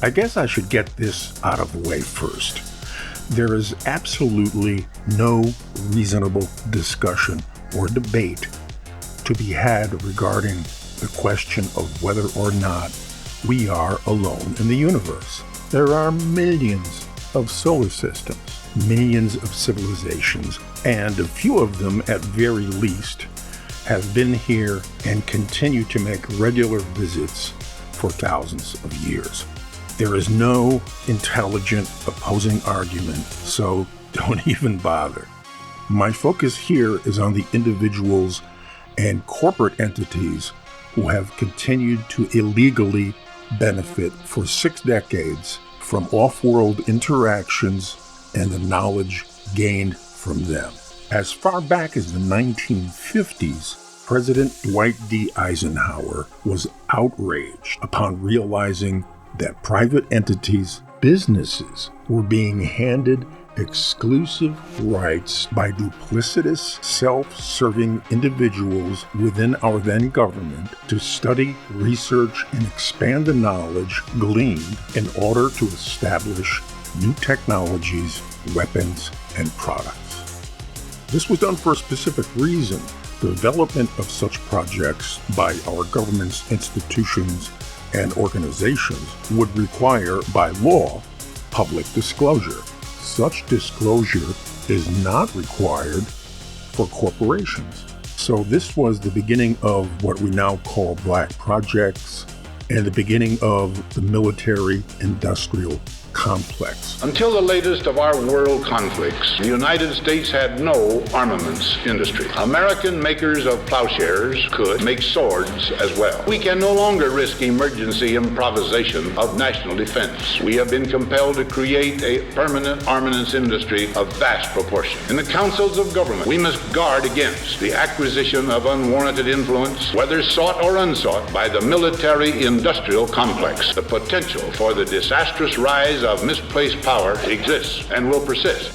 I guess I should get this out of the way first. There is absolutely no reasonable discussion or debate to be had regarding the question of whether or not we are alone in the universe. There are millions of solar systems, millions of civilizations, and a few of them, at very least, have been here and continue to make regular visits for thousands of years. There is no intelligent opposing argument, so don't even bother. My focus here is on the individuals and corporate entities who have continued to illegally benefit for 6 decades from off-world interactions and the knowledge gained from them. As far back as the 1950s, President Dwight D. Eisenhower was outraged upon realizing that private entities, businesses, were being handed exclusive rights by duplicitous, self-serving individuals within our then government to study, research, and expand the knowledge gleaned in order to establish new technologies, weapons, and products. This was done for a specific reason. The development of such projects by our government's institutions and organizations would require, by law, public disclosure. Such disclosure is not required for corporations. So this was the beginning of what we now call black projects and the beginning of the military-industrial complex. Until the latest of our world conflicts, the United States had no armaments industry. American makers of plowshares could make swords as well. We can no longer risk emergency improvisation of national defense. We have been compelled to create a permanent armaments industry of vast proportion. In the councils of government, we must guard against the acquisition of unwarranted influence, whether sought or unsought, by the military-industrial complex. The potential for the disastrous rise of misplaced power exists and will persist.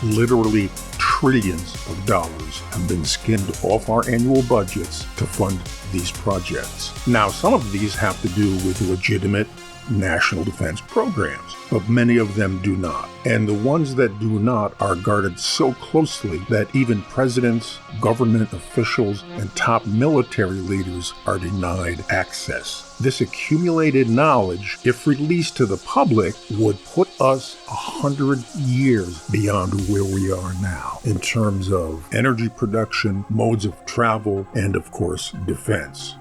Literally trillions of dollars have been skimmed off our annual budgets to fund these projects. Now, some of these have to do with legitimate national defense programs, but many of them do not. And the ones that do not are guarded so closely that even presidents, government officials, and top military leaders are denied access. This accumulated knowledge, if released to the public, would put us 100 years beyond where we are now in terms of energy production, modes of travel, and of course, defense.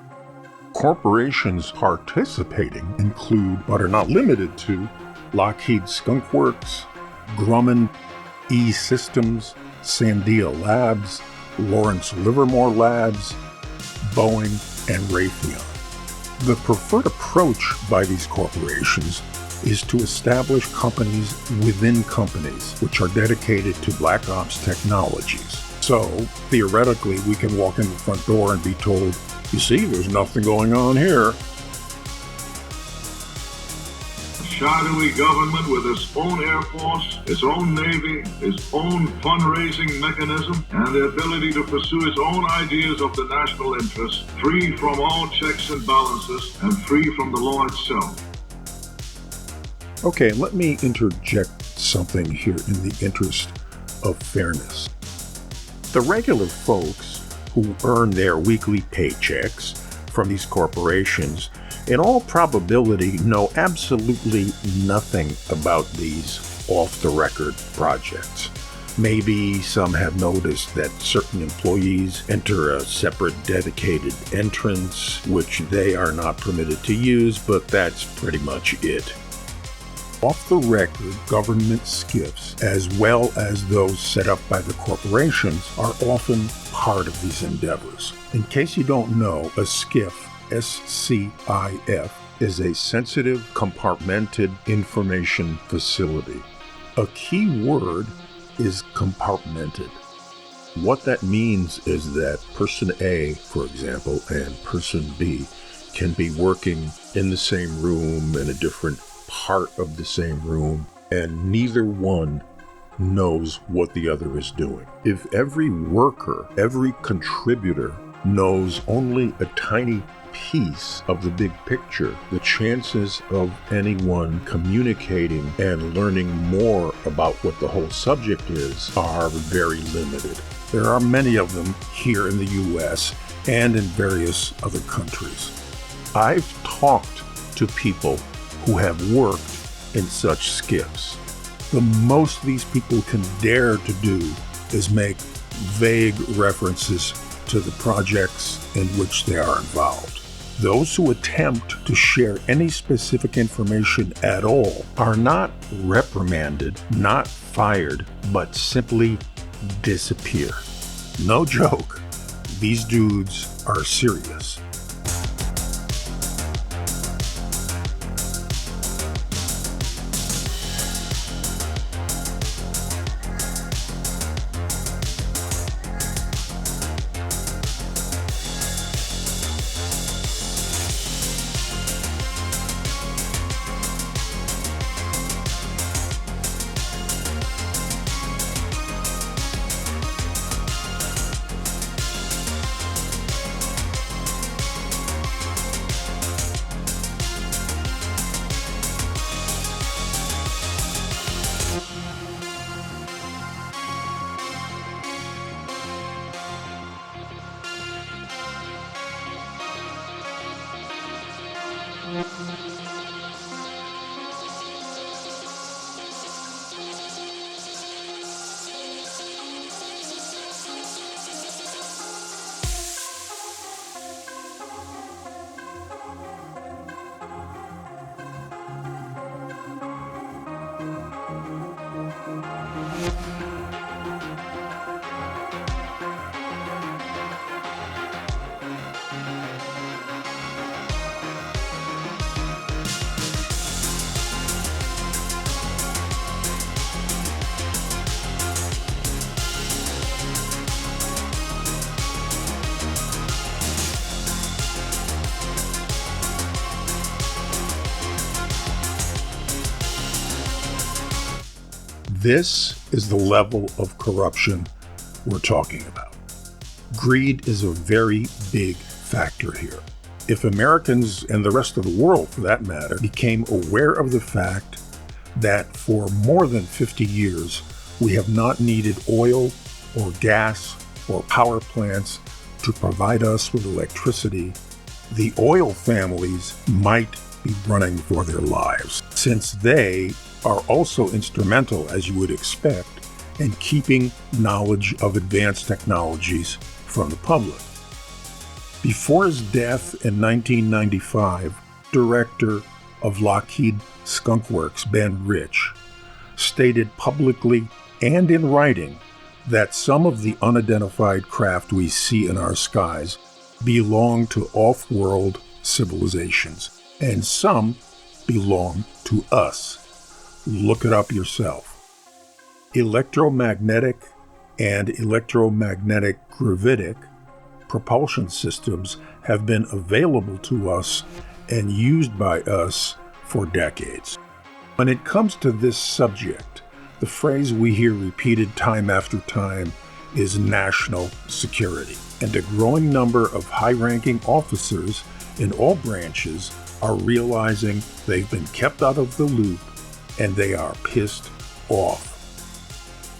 Corporations participating include, but are not limited to, Lockheed Skunk Works, Grumman E-Systems, Sandia Labs, Lawrence Livermore Labs, Boeing, and Raytheon. The preferred approach by these corporations is to establish companies within companies which are dedicated to black ops technologies. So, theoretically, we can walk in the front door and be told, you see, there's nothing going on here. A shadowy government with its own Air Force, its own Navy, its own fundraising mechanism, and the ability to pursue its own ideas of the national interest, free from all checks and balances, and free from the law itself. Okay, let me interject something here in the interest of fairness. The regular folks who earn their weekly paychecks from these corporations, in all probability, know absolutely nothing about these off-the-record projects. Maybe some have noticed that certain employees enter a separate dedicated entrance, which they are not permitted to use, but that's pretty much it. Off-the-record government SCIFs, as well as those set up by the corporations, are often part of these endeavors. In case you don't know, a SCIF, S-C-I-F, is a sensitive, compartmented information facility. A key word is compartmented. What that means is that person A, for example, and person B can be working in the same room, in a different part of the same room, and neither one knows what the other is doing. If every worker, every contributor knows only a tiny piece of the big picture, the chances of anyone communicating and learning more about what the whole subject is are very limited. There are many of them here in the U.S. and in various other countries. I've talked to people who have worked in such skiffs. The most these people can dare to do is make vague references to the projects in which they are involved. Those who attempt to share any specific information at all are not reprimanded, not fired, but simply disappear. No joke, these dudes are serious. This is the level of corruption we're talking about. Greed is a very big factor here. If Americans, and the rest of the world for that matter, became aware of the fact that for more than 50 years we have not needed oil or gas or power plants to provide us with electricity, the oil families might be running for their lives, since they are also instrumental, as you would expect, in keeping knowledge of advanced technologies from the public. Before his death in 1995, director of Lockheed Skunk Works, Ben Rich, stated publicly and in writing that some of the unidentified craft we see in our skies belong to off-world civilizations, and some belong to us. Look it up yourself. Electromagnetic and electromagnetic gravitic propulsion systems have been available to us and used by us for decades. When it comes to this subject, the phrase we hear repeated time after time is national security, and a growing number of high-ranking officers in all branches are realizing they've been kept out of the loop and they are pissed off.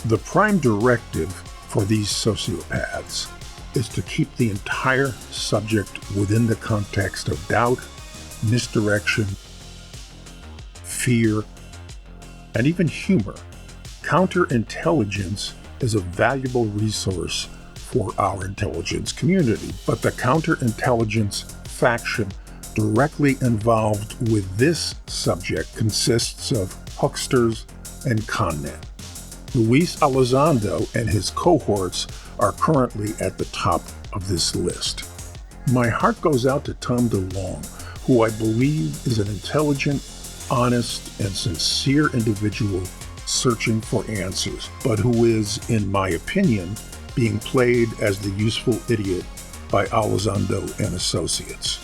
The prime directive for these sociopaths is to keep the entire subject within the context of doubt, misdirection, fear, and even humor. Counterintelligence is a valuable resource for our intelligence community, but the counterintelligence faction directly involved with this subject consists of hucksters and conmen. Luis Elizondo and his cohorts are currently at the top of this list. My heart goes out to Tom DeLonge, who I believe is an intelligent, honest, and sincere individual searching for answers, but who is, in my opinion, being played as the useful idiot by Elizondo and associates.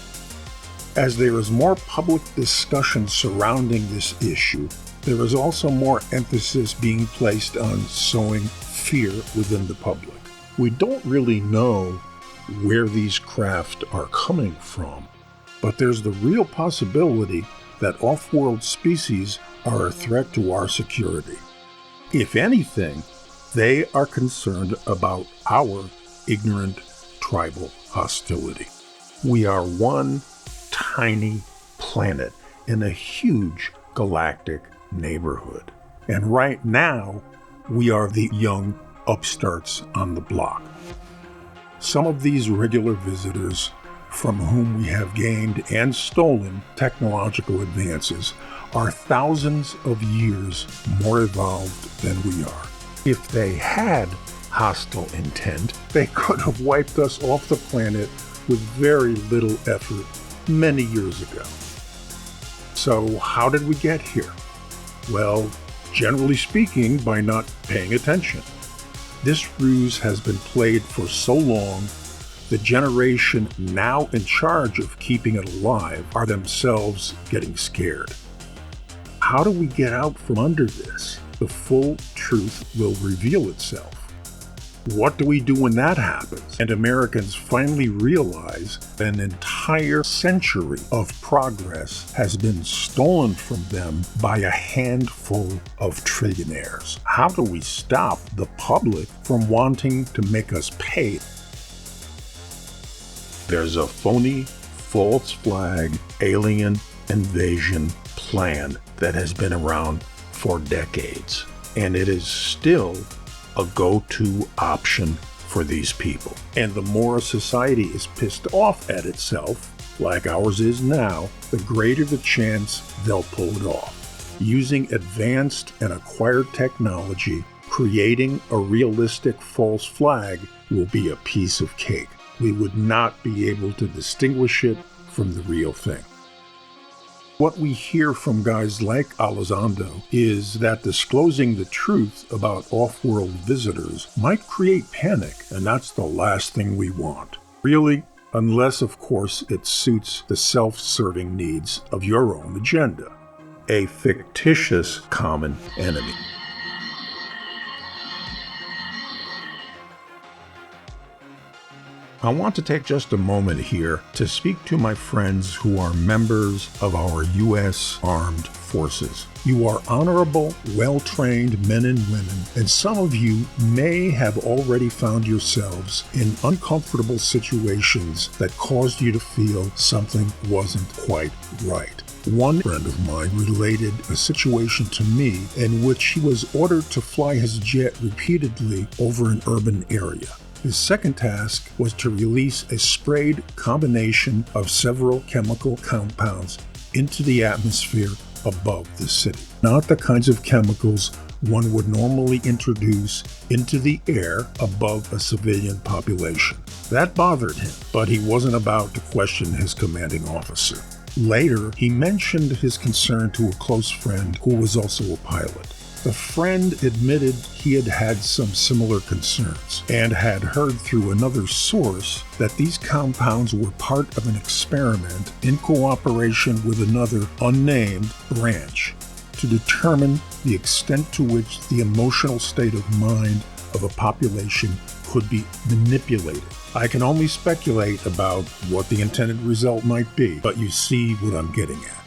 As there is more public discussion surrounding this issue, there is also more emphasis being placed on sowing fear within the public. We don't really know where these craft are coming from, But there's the real possibility that off-world species are a threat to our security. If anything, they are concerned about our ignorant tribal hostility. We are one tiny planet in a huge galactic neighborhood. And right now, we are the young upstarts on the block. Some of these regular visitors from whom we have gained and stolen technological advances are thousands of years more evolved than we are. If they had hostile intent, they could have wiped us off the planet with very little effort many years ago. So how did we get here? Well, generally speaking, by not paying attention. This ruse has been played for so long, the generation now in charge of keeping it alive are themselves getting scared. How do we get out from under this? The full truth will reveal itself. What do we do when that happens and Americans finally realize an entire century of progress has been stolen from them by a handful of trillionaires? How do we stop the public from wanting to make us pay? There's a phony, false flag, alien invasion plan that has been around for decades, and it is still a go-to option for these people. And the more a society is pissed off at itself, like ours is now, the greater the chance they'll pull it off. Using advanced and acquired technology, creating a realistic false flag will be a piece of cake. We would not be able to distinguish it from the real thing. What we hear from guys like Elizondo is that disclosing the truth about off-world visitors might create panic, and that's the last thing we want. Really, unless, of course, it suits the self-serving needs of your own agenda. A fictitious common enemy. I want to take just a moment here to speak to my friends who are members of our U.S. Armed Forces. You are honorable, well-trained men and women, and some of you may have already found yourselves in uncomfortable situations that caused you to feel something wasn't quite right. One friend of mine related a situation to me in which he was ordered to fly his jet repeatedly over an urban area. His second task was to release a sprayed combination of several chemical compounds into the atmosphere above the city. Not the kinds of chemicals one would normally introduce into the air above a civilian population. That bothered him, but he wasn't about to question his commanding officer. Later, he mentioned his concern to a close friend who was also a pilot. The friend admitted he had had some similar concerns and had heard through another source that these compounds were part of an experiment in cooperation with another unnamed branch to determine the extent to which the emotional state of mind of a population could be manipulated. I can only speculate about what the intended result might be, but you see what I'm getting at.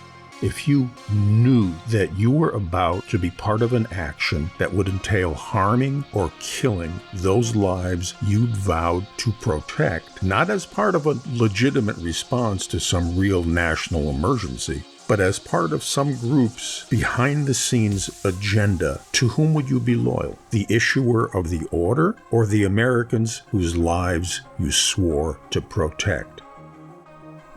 If you knew that you were about to be part of an action that would entail harming or killing those lives you'd vowed to protect, not as part of a legitimate response to some real national emergency, but as part of some group's behind-the-scenes agenda, to whom would you be loyal? The issuer of the order or the Americans whose lives you swore to protect?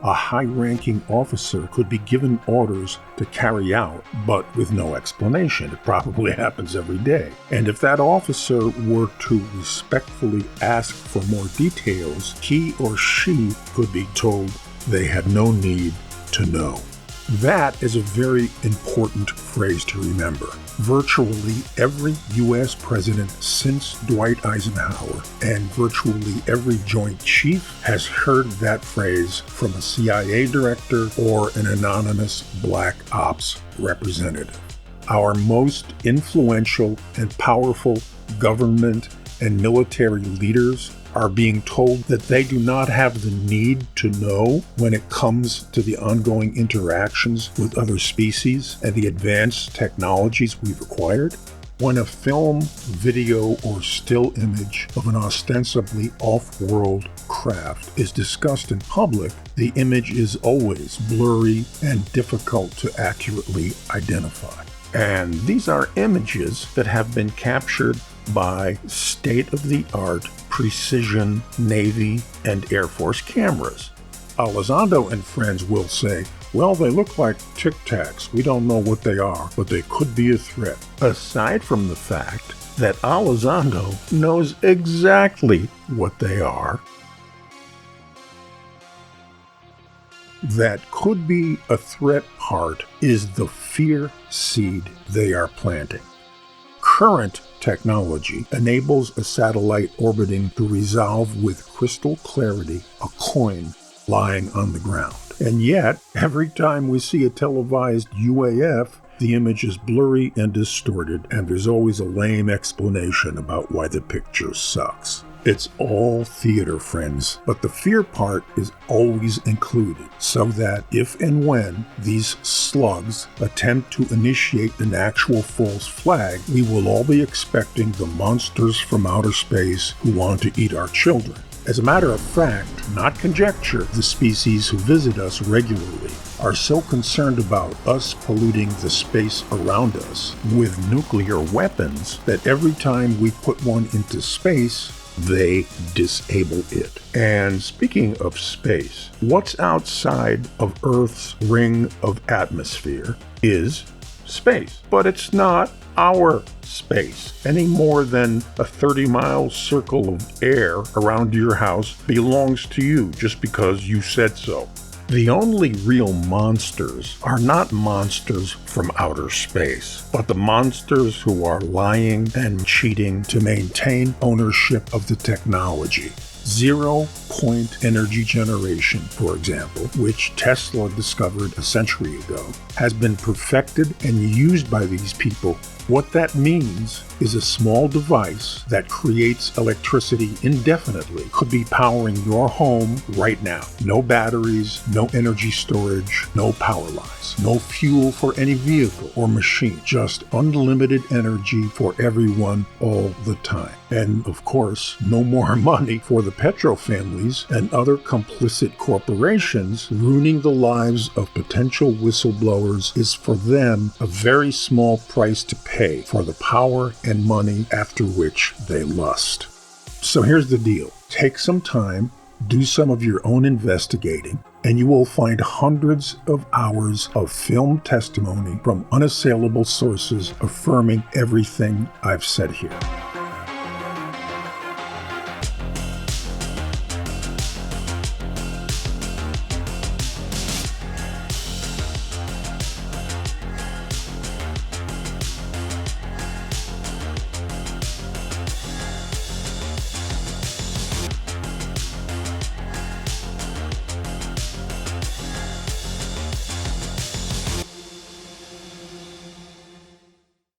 A high-ranking officer could be given orders to carry out, but with no explanation. It probably happens every day. And if that officer were to respectfully ask for more details, he or she could be told they had no need to know. That is a very important phrase to remember. Virtually every U.S. president since Dwight Eisenhower and virtually every Joint Chief has heard that phrase from a CIA director or an anonymous Black Ops representative. Our most influential and powerful government and military leaders are being told that they do not have the need to know when it comes to the ongoing interactions with other species and the advanced technologies we've acquired? When a film, video, or still image of an ostensibly off-world craft is discussed in public, the image is always blurry and difficult to accurately identify. And these are images that have been captured by state-of-the-art precision Navy and Air Force cameras. Elizondo and friends will say, well, they look like Tic Tacs. We don't know what they are, but they could be a threat. Aside from the fact that Elizondo knows exactly what they are, that could be a threat part is the fear seed they are planting. Current technology enables a satellite orbiting to resolve with crystal clarity a coin lying on the ground. And yet, every time we see a televised UAF, the image is blurry and distorted, and there's always a lame explanation about why the picture sucks. It's all theater, friends, but the fear part is always included, so that if and when these slugs attempt to initiate an actual false flag, we will all be expecting the monsters from outer space who want to eat our children. As a matter of fact, not conjecture, the species who visit us regularly are so concerned about us polluting the space around us with nuclear weapons that every time we put one into space, they disable it. And speaking of space, what's outside of Earth's ring of atmosphere is space. But it's not our space any more than a 30-mile circle of air around your house belongs to you just because you said so. The only real monsters are not monsters from outer space, but the monsters who are lying and cheating to maintain ownership of the technology. Zero-point energy generation, for example, which Tesla discovered a century ago, has been perfected and used by these people. What that means is a small device that creates electricity indefinitely could be powering your home right now. No batteries, no energy storage, no power lines, no fuel for any vehicle or machine, just unlimited energy for everyone all the time. And of course, no more money for the petro families and other complicit corporations ruining the lives of potential whistleblowers is for them a very small price to pay for the power and money after which they lust. So here's the deal. Take some time, do some of your own investigating, and you will find hundreds of hours of film testimony from unassailable sources affirming everything I've said here.